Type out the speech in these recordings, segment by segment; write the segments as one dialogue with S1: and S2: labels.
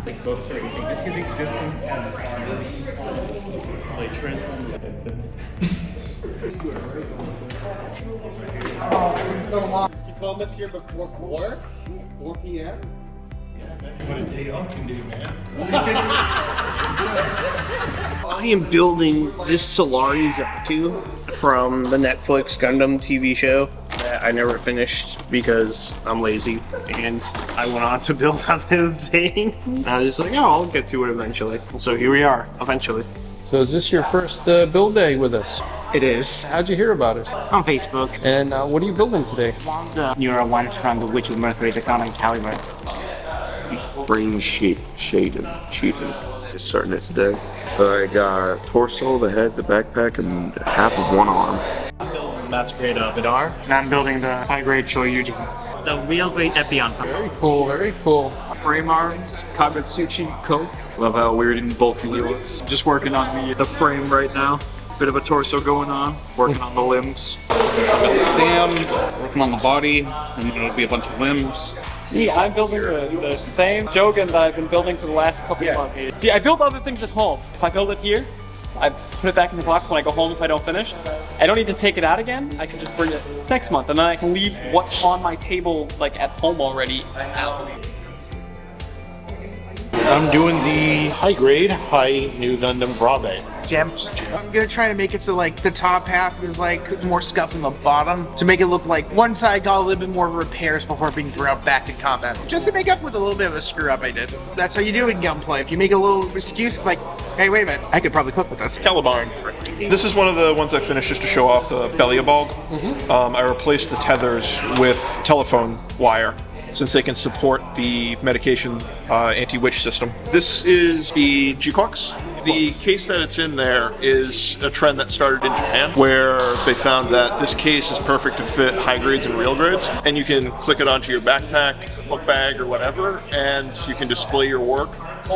S1: like books or anything, just his existence as a farmer. Like transform the
S2: Oh, so long. You film this here before 4 p.m.
S1: What a day off can do, man.
S3: I am building this Solari Zatu from the Netflix Gundam TV show that I never finished because I'm lazy and I went on to build other things. I was just like, oh, I'll get to it eventually. So here we are, eventually.
S4: So is this your first build day with us?
S3: It is.
S4: How'd you hear about us?
S3: On Facebook.
S4: And what are you building today?
S3: The Neuro ones from the Witch of Mercury, the common caliber.
S5: Frame shading is starting it today. So I got torso, the head, the backpack, and half of one arm.
S6: I'm building the master grade Vidar, and I'm building the high grade Shoryuji. The real grade Epion.
S4: Very cool, very cool.
S6: Frame arms, Kagetsuchi coat. Love how weird and bulky he looks. Just working on the frame right now. Bit of a torso going on, working on the limbs. Got the stem, working on the body, and then it'll be a bunch of limbs.
S7: Yeah, I'm building the same Jogan that I've been building for the last couple of months. See, I build other things at home. If I build it here, I put it back in the box when I go home if I don't finish. I don't need to take it out again. I can just bring it next month, and then I can leave what's on my table, like at home already, out.
S8: I'm doing the high grade, high new Gundam Brabe.
S9: I'm gonna try to make it so like the top half is like more scuffed than the bottom to make it look like one side got a little bit more repairs before being brought back to combat. Just to make up with a little bit of a screw up I did. That's how you do it in Gunpla. If you make a little excuse, it's like, hey, wait a minute, I could probably cook with this.
S8: Calibarn. This is one of the ones I finished just to show off the belly of bulb. I replaced the tethers with telephone wire, since they can support the medication anti-witch system. This is the G-Cox. The case that it's in there is a trend that started in Japan, where they found that this case is perfect to fit high grades and real grades, and you can click it onto your backpack, book bag, or whatever, and you can display your work.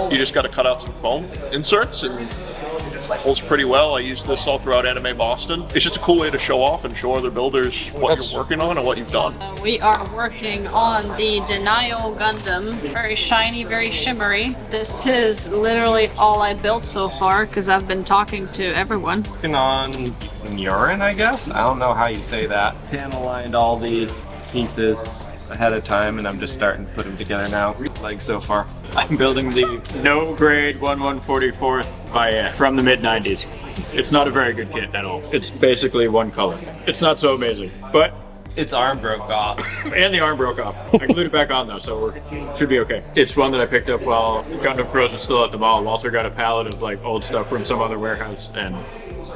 S8: You just got to cut out some foam inserts, and it holds pretty well. I used this all throughout Anime Boston. It's just a cool way to show off and show other builders what you're working on and what you've done.
S10: We are working on the Denial Gundam. Very shiny, very shimmery. This is literally all I built so far because I've been talking to everyone.
S11: Working on urine, I guess? I don't know how you say that. Pan-aligned all the pieces ahead of time, and I'm just starting to put them together now. Like so far.
S6: I'm building the no grade 1144th Bayet from the mid-90s. It's not a very good kit at all. It's basically one color. It's not so amazing, but
S11: its arm broke off.
S6: And the arm broke off. I glued it back on though, so we should be okay. It's one that I picked up while Gundam Froze was still at the mall. Walter got a pallet of like old stuff from some other warehouse, and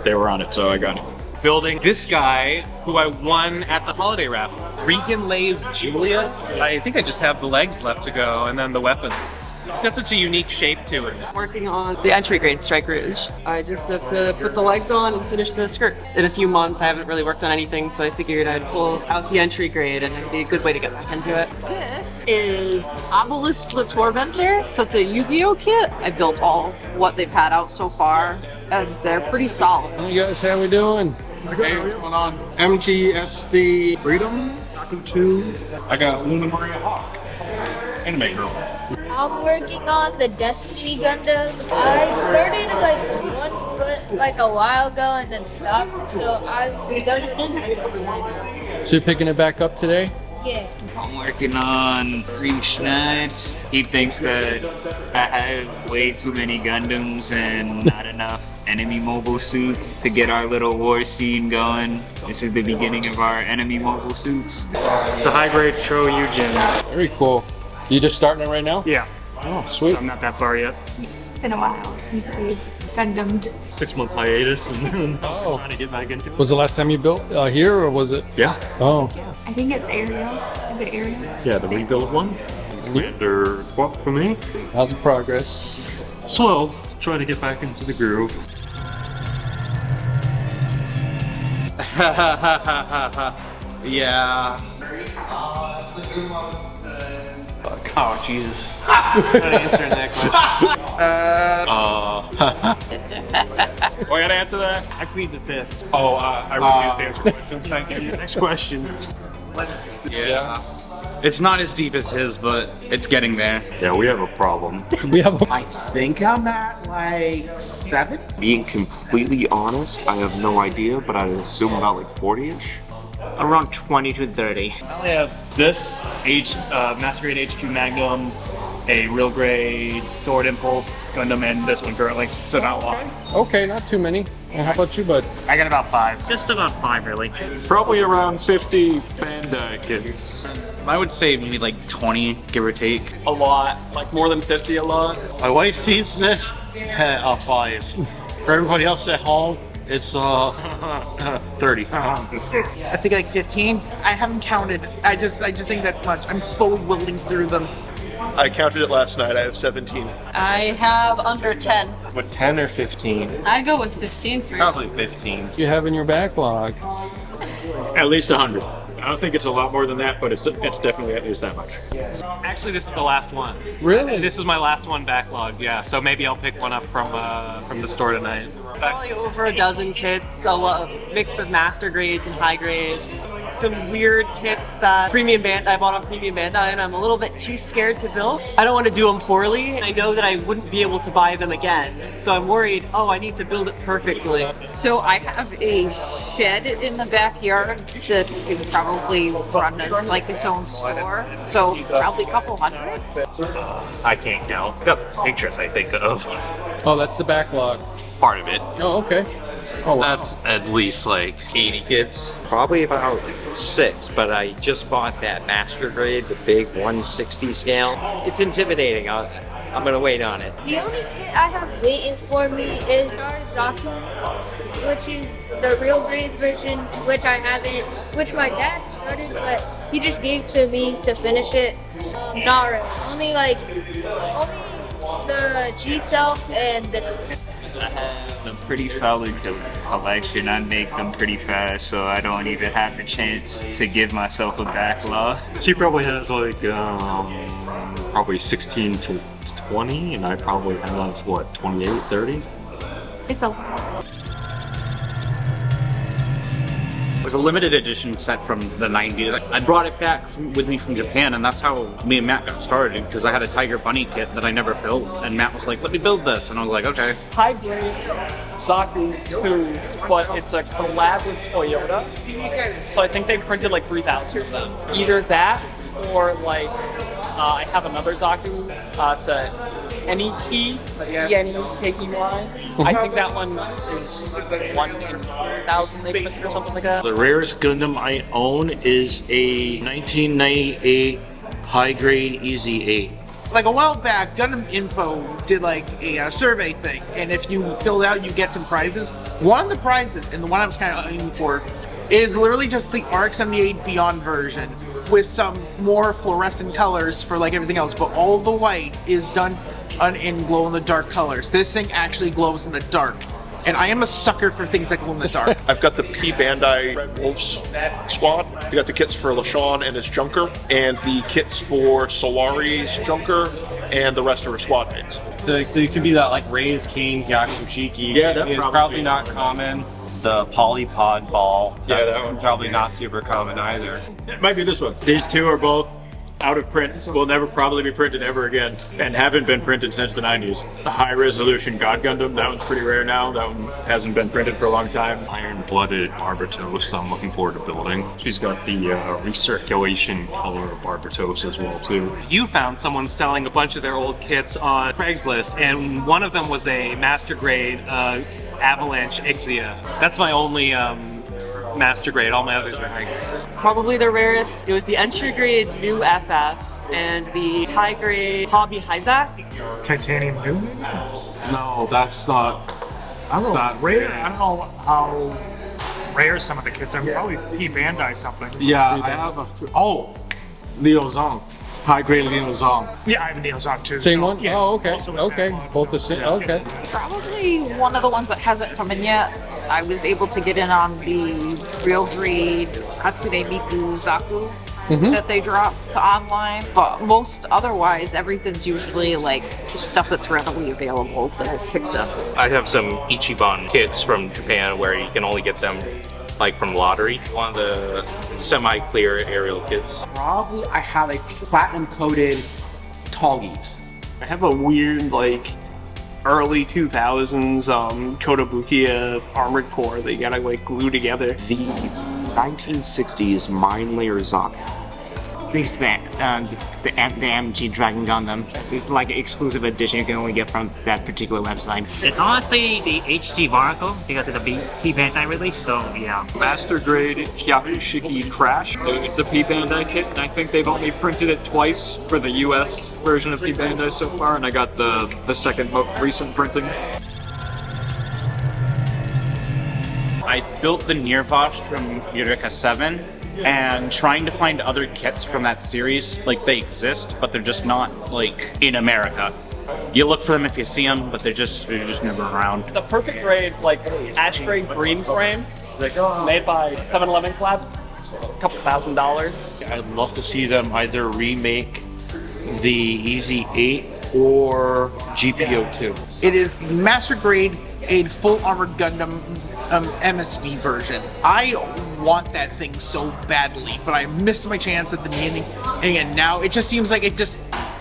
S6: they were on it, so I got it.
S12: Building this guy who I won at the holiday raffle. Regan Lay's Julia. I think I just have the legs left to go and then the weapons. It's got such a unique shape to it.
S13: Working on the entry grade Strike Rouge. I just have to put the legs on and finish the skirt. In a few months I haven't really worked on anything, so I figured I'd pull out the entry grade and it'd be a good way to get back into it.
S10: This is Obelisk the Tormentor, so it's a Yu-Gi-Oh kit. I built all of what they've had out so far, and they're pretty solid.
S4: Hey guys, how we doing?
S2: Hey, what's going on? MGSD Freedom, Taku 2.
S6: I got Luna Maria Hawk, Anime Girl.
S14: I'm working on the Destiny Gundam. I started like 1 foot like a while ago and then stopped, so I'm done with the second one.
S4: So you're picking it back up today?
S14: Yeah.
S12: I'm working on Free Schneid. He thinks that I have way too many Gundams and not enough enemy mobile suits to get our little war scene going. This is the beginning of our enemy mobile suits.
S6: The high grade Shoryuji.
S4: Very cool. You just starting it right now?
S6: Yeah.
S4: Oh, sweet.
S6: I'm not that far yet.
S15: It's been a while since we've Gundam'd.
S6: 6-month hiatus and then trying to get back into it.
S4: Was the last time you built here, or was it?
S6: Yeah.
S4: Oh.
S15: I think it's Ariel. Is it Ariel?
S6: Yeah, the rebuild one. Commander Quap for me.
S4: How's the progress?
S6: Slow. Trying to get back into the groove.
S2: Yeah.
S12: Oh, Jesus. I'm not answering that question.
S6: Oh, I gotta answer that?
S12: I plead the fifth.
S6: Oh, I refuse to answer questions. Thank you. Next question.
S12: Yeah.
S16: It's not as deep as his, but it's getting there.
S11: Yeah, we have a problem.
S3: I think I'm at like 7.
S5: Being completely honest, I have no idea, but I'd assume about like 40-ish.
S3: Around 20 to 30.
S7: I only have this Master Grade H2 Magnum, a real grade Sword Impulse Gundam, and this one currently. So not a lot.
S4: Okay, not too many. Well, how about you, bud?
S7: I got about 5. Just about 5, really.
S6: Probably around 50 Bandai kits.
S16: I would say maybe like 20, give or take.
S7: A lot. Like more than 50 a lot.
S2: My wife feeds this 5. For everybody else at home, it's 30.
S9: I think like 15. I haven't counted. I just think that's much. I'm slowly whittling through them.
S8: I counted it last night. I have 17.
S10: I have under 10.
S11: What, 10 or 15?
S10: I go with 15 for you.
S11: Probably 15.
S4: You have in your backlog.
S6: At least 100. I don't think it's a lot more than that, but it's definitely at least that much.
S17: Actually, this is the last one.
S4: Really?
S17: This is my last one backlog, yeah. So maybe I'll pick one up from the store tonight.
S13: Probably over a dozen kits, a lot mixed of master grades and high grades. Some weird kits that I bought on Premium Bandai, and I'm a little bit too scared to build. I don't want to do them poorly, and I know that I wouldn't be able to buy them again. So I'm worried, I need to build it perfectly.
S10: So I have a shed in the backyard that could probably run as like its own store. So probably a couple hundred.
S11: I can't count. Got some pictures I think of.
S4: Oh, that's the backlog.
S11: Part of it.
S4: Oh, okay. Oh, wow.
S11: That's at least like 80 kits.
S18: Probably about 6, but I just bought that master grade, the big 160 scale. It's intimidating. I'm gonna wait on it.
S14: The only kit I have waiting for me is Zaku, which is the real grade version, which which my dad started, but he just gave to me to finish it. Not really. Only the G Self and this.
S12: I have a pretty solid collection. I make them pretty fast, so I don't even have the chance to give myself a backlog.
S11: She probably has like probably 16 to 20, and I probably have what, 28, 30?
S15: It's a lot.
S16: It was a limited edition set from the 90s. I brought it back with me from Japan, and that's how me and Matt got started, because I had a Tiger Bunny kit that I never built, and Matt was like, let me build this, and I was like, okay.
S7: High grade Zaku 2, but it's a collab with Toyota. So I think they printed like 3,000 of them. Either that or like I have another Zaku. It's a Eniki, E-N-E-K-E-Y. I think that one is 1 in 4,000 they printed or something like that.
S2: The rarest Gundam I own is a 1998 high grade Easy 8.
S9: Like a while back, Gundam Info did like a survey thing, and if you fill it out, you get some prizes. One of the prizes, and the one I was kind of aiming for, is literally just the RX-78 Beyond version with some more fluorescent colors for like everything else, but all the white is done in glow-in-the-dark colors. This thing actually glows in the dark, and I am a sucker for things that glow in the dark.
S8: I've got the P Bandai Red Wolves squad. I got the kits for LaShawn and his Junker, and the kits for Solari's Junker, and the rest of her squad mates.
S11: So it could be that like Ray's King, Yakushiki.
S6: Yeah, that's
S11: it's probably not common. The Polypod ball.
S6: Yeah, that one's
S11: probably not super common either.
S6: It might be this one. These two are both out of print, will never probably be printed ever again, and haven't been printed since the 90s. A high resolution God Gundam, that one's pretty rare now. That one hasn't been printed for a long time.
S11: Iron-blooded Barbatos I'm looking forward to building. She's got the recirculation color of Barbatos as well too.
S17: You found someone selling a bunch of their old kits on Craigslist, and one of them was a master grade Avalanche Ixia. That's my only master grade. All my others are high grades.
S13: Probably the rarest. It was the entry grade New FF and the high grade Hobby Hyzak.
S6: Titanium New?
S2: No, that's not.
S19: I don't know. Rare. I don't know how rare some of the kits are. Probably P Bandai something.
S2: Yeah, I have Leo Zong. High grade Leo Zong.
S19: Yeah, I have a Leo Zong too.
S4: Same
S19: so,
S4: one?
S19: Yeah,
S4: Oh, okay.
S19: also with
S4: Okay.
S19: backlog,
S4: Both
S19: so,
S4: the same.
S19: yeah.
S4: Okay.
S10: Probably one of the ones that hasn't come in yet. I was able to get in on the real grade Hatsune Miku Zaku that they dropped online, but most otherwise everything's usually like stuff that's readily available that is picked up.
S11: I have some Ichiban kits from Japan where you can only get them
S16: like from lottery. One of the semi-clear aerial kits.
S3: Probably I have a platinum coated Tallgeese. I have a weird like early 2000s Kotobukiya armored core that you gotta like glue together.
S5: The 1960s Mine Layer Zaku.
S12: This that the MG Dragon Gundam. It's like an exclusive edition you can only get from that particular website. It's honestly the HG Barnacle because of the P Bandai release. So yeah.
S6: Master grade Hyakushiki Crash. It's a P Bandai kit, and I think they've only printed it twice for the US version of P Bandai so far, and I got the second recent printing.
S16: I built the Nirvash from Eureka 7, and trying to find other kits from that series, like they exist, but they're just not like in America. You look for them if you see them, but they're just never around.
S7: The perfect grade, like ashtray green frame, made by 7-Eleven collab, a couple $1,000s.
S2: I'd love to see them either remake the Easy 8 or GPO2.
S9: It is the Master Grade, a full armored Gundam MSV version. I want that thing so badly, but I missed my chance at the beginning, and now it just seems like it just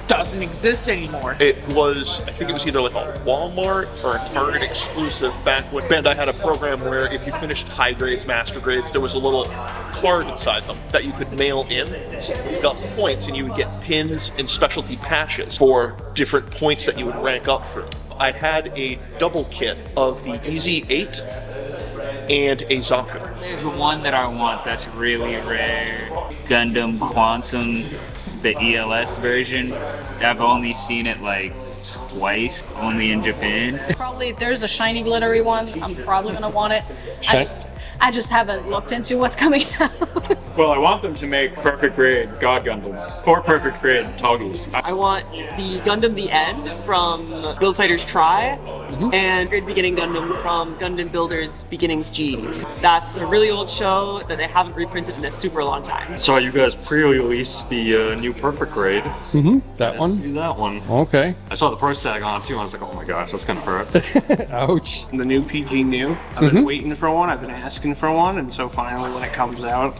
S9: doesn't exist anymore.
S8: It was, I think it was either like a Walmart or a Target exclusive back when Bandai had a program where if you finished high grades, master grades, there was a little card inside them that you could mail in. You got points and you would get pins and specialty patches for different points that you would rank up through. I had a double kit of the Easy 8 and a Zaku.
S12: There's one that I want that's really rare. Gundam Quantum, the ELS version. I've only seen it like twice, only in Japan.
S10: Probably if there's a shiny glittery one, I'm probably gonna want it. I just haven't looked into what's coming out.
S6: Well, I want them to make perfect grade God Gundams or perfect grade Tallgeese.
S13: I want the Gundam The End from Build Fighters Try and Grade Beginning Gundam from Gundam Builders Beginnings G. That's a really old show that I haven't reprinted in a super long time.
S11: Saw you guys pre-release the new perfect grade.
S4: That one?
S11: Do that one.
S4: Okay.
S11: I saw the price tag on it too. I was like, oh my gosh, that's gonna hurt.
S4: Ouch.
S3: The new PG new. I've been waiting for one. I've been asking for one, and so finally when it comes out,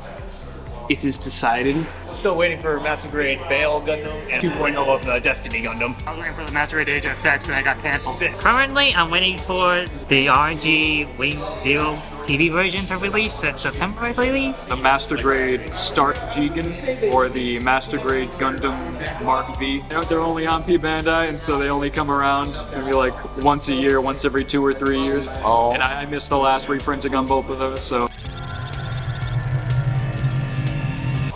S3: it is decided.
S17: Still waiting for Master Grade Bale Gundam and 2.0 of the Destiny Gundam. I was waiting for the Master Grade Age of Effects and I got cancelled.
S12: Currently, I'm waiting for the RNG Wing Zero TV version to release in September, I believe.
S6: The Master Grade Stark Jigen or the Master Grade Gundam Mark V. They're only on P Bandai, and so they only come around maybe like once a year, once every 2 or 3 years. Oh. And I missed the last reprinting on both of those, so.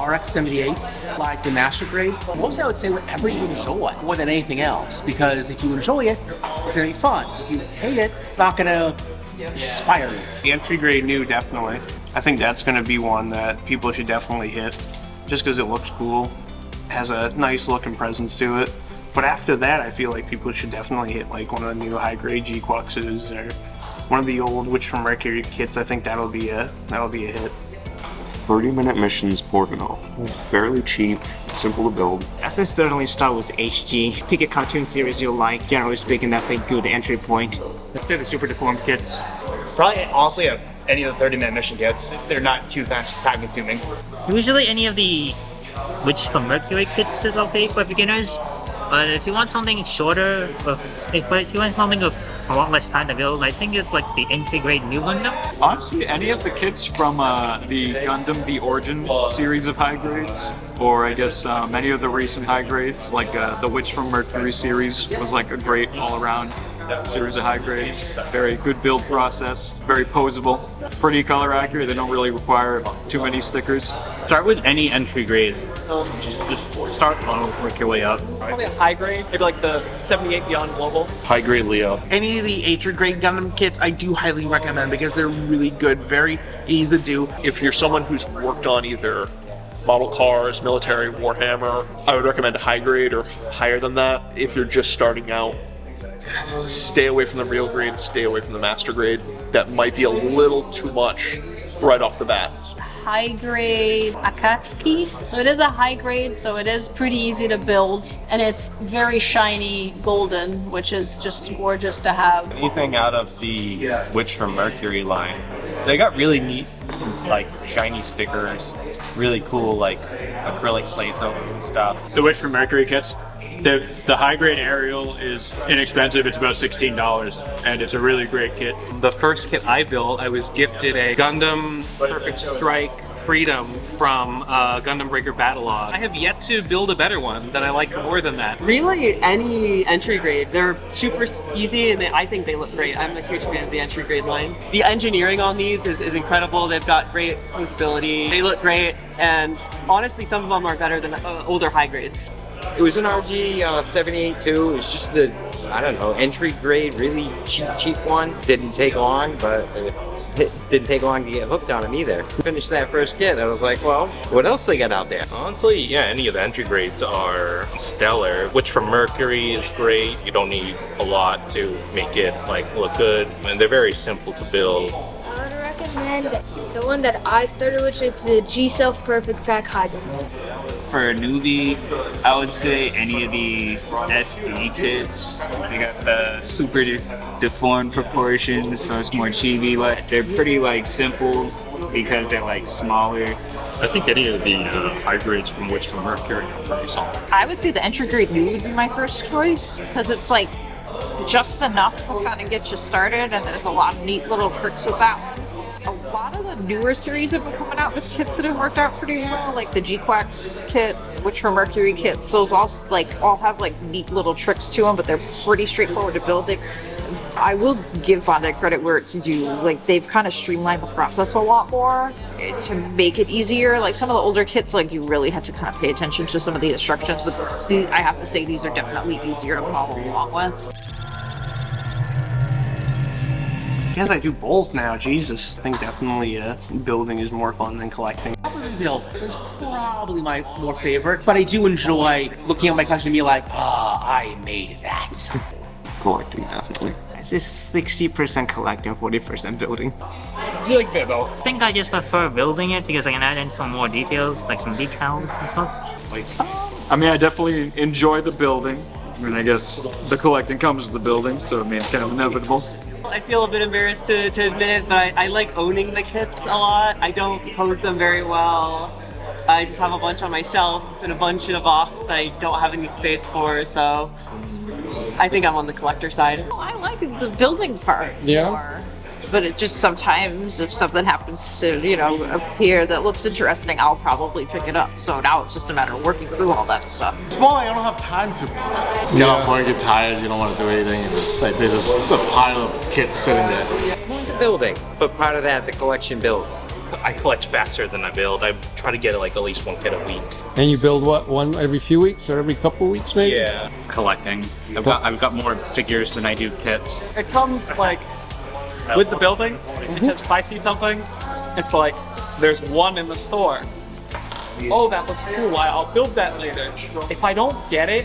S3: RX-78s, like the Master Grade. Mostly I would say whatever you enjoy more than anything else, because if you enjoy it, it's gonna be fun. If you hate it, it's not gonna inspire you. The entry grade new, definitely. I think that's gonna be one that people should definitely hit, just because it looks cool, has a nice look and presence to it. But after that, I feel like people should definitely hit like one of the new high grade G-Quuxes or one of the old Witch from Mercury kits. I think that'll be a hit.
S5: 30-minute missions Portano. Fairly cheap, simple to build.
S12: I say certainly start with HG. Pick a cartoon series you like. Generally speaking, that's a good entry point.
S17: Let's say the Super Deformed kits. Probably, honestly, any of the 30-minute mission kits. They're not too time consuming.
S12: Usually any of the Witch from Mercury kits is okay for beginners. But if you want something shorter, if you want something with a lot less time to build, I think it's like the entry grade new Gundam.
S6: Honestly, any of the kits from the Gundam The Origin series of high grades, or I guess many of the recent high grades, like the Witch from Mercury series was like a great all-around series of high grades. Very good build process, very posable, pretty color accurate. They don't really require too many stickers.
S16: Start with any entry grade. Just start low, work your way up.
S7: Probably a high grade, maybe like the 78 Beyond Global.
S2: High grade Leo.
S9: Any of the entry grade Gundam kits I do highly recommend because they're really good, very easy to do.
S8: If you're someone who's worked on either model cars, military, Warhammer, I would recommend high grade or higher than that. If you're just starting out, stay away from the real grade, stay away from the master grade. That might be a little too much right off the bat.
S10: High grade Akatsuki. So it is a high grade, so it is pretty easy to build, and it's very shiny golden, which is just gorgeous to have.
S11: Anything out of the Witch from Mercury line They got really neat, like shiny stickers, really cool like acrylic plates over and stuff.
S6: The Witch from Mercury kits. The high grade aerial is inexpensive. It's about $16, and it's a really great kit.
S17: The first kit I built, I was gifted a Gundam Perfect Strike Freedom from Gundam Breaker Backlog. I have yet to build a better one that I like more than that.
S13: Really, any entry grade, they're super easy and I think they look great. I'm a huge fan of the entry grade line. The engineering on these is incredible. They've got great usability. They look great, and honestly, some of them are better than older high grades.
S18: It was an RG 782. It was just the, I don't know, entry grade, really cheap one. Didn't take long, but it didn't take long to get hooked on them either. Finished that first kit, I was like, well, what else they got out there?
S20: Honestly, yeah, any of the entry grades are stellar. Witch from Mercury is great. You don't need a lot to make it like look good, and they're very simple to build.
S14: I would recommend the one that I started, which is the G Self Perfect Pack Hybrid.
S12: For a newbie, I would say any of the SD kits. They got the super deformed proportions, so it's more chibi. Like they're pretty like simple because they're like smaller.
S6: I think any of the hybrids from Witch from Mercury are pretty solid.
S10: I would say the entry grade new would be my first choice because it's like just enough to kind of get you started, and there's a lot of neat little tricks with that one. A lot of the newer series have been coming out with kits that have worked out pretty well, like the G-Quax kits, Witch from Mercury kits. Those all have like neat little tricks to them, but they're pretty straightforward to build. I will give Bandai credit where it's due. Like they've kind of streamlined the process a lot more to make it easier. Like some of the older kits, like you really had to kind of pay attention to some of the instructions, but I have to say these are definitely easier to follow along with.
S3: I guess I do both now, Jesus. I think definitely building is more fun than collecting.
S21: Build is probably my more favorite, but I do enjoy looking at my collection and be like, I made that.
S5: Collecting, definitely.
S21: It's 60% collecting, 40% building.
S6: Do you like Vivo?
S22: I think I just prefer building it because I can add in some more details, like some decals and stuff.
S6: I mean, I definitely enjoy the building. I mean, I guess the collecting comes with the building, so I mean, it's kind of inevitable.
S13: I feel a bit embarrassed to admit it, but I like owning the kits a lot. I don't pose them very well. I just have a bunch on my shelf and a bunch in a box that I don't have any space for, so I think I'm on the collector side.
S10: I like the building part more. But it just sometimes, if something happens to, appear that looks interesting, I'll probably pick it up. So now it's just a matter of working through all that stuff.
S2: It's more like I don't have time to build. You get point, get tired, you don't want to do anything. It's just like there's just a pile of kits sitting there.
S18: The building, but part of that, the collection builds.
S20: I collect faster than I build. I try to get like at least one kit a week.
S4: And you build what, one every few weeks or every couple of weeks maybe?
S11: Yeah. Collecting. I've got more figures than I do kits.
S7: It comes like with the building, because if I see something, it's like there's one in the store. Oh, that looks cool. I'll build that later. If I don't get it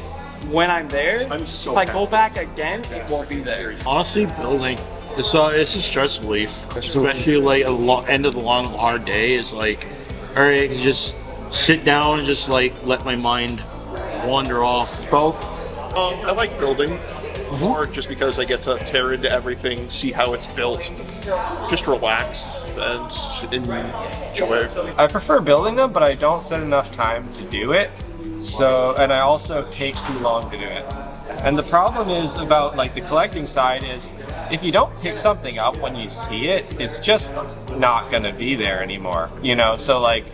S7: when I'm there, if I go back again, it won't be there.
S2: Honestly, building, it's a stress relief, especially like end of the long, hard day. It's like, all right, I can just sit down and just like let my mind wander off.
S8: Both. I like building. More just because I get to tear into everything, see how it's built, just relax and enjoy.
S11: I prefer building them, but I don't set enough time to do it. So, and I also take too long to do it. And the problem is about like the collecting side is if you don't pick something up when you see it, it's just not gonna be there anymore. So like,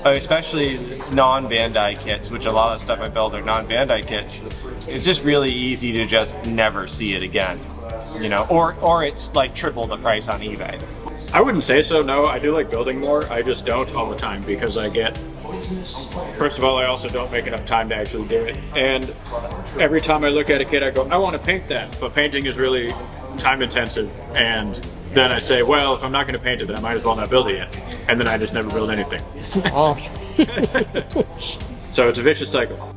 S11: especially non-Bandai kits, which a lot of stuff I build are non-Bandai kits, it's just really easy to just never see it again, or it's like triple the price on eBay.
S6: I wouldn't say so, no. I do like building more. I just don't all the time because first of all, I also don't make enough time to actually do it. And every time I look at a kit, I go, I want to paint that. But painting is really time intensive. And then I say, well, if I'm not going to paint it, then I might as well not build it yet. And then I just never build anything.
S4: Oh.
S6: So it's a vicious cycle.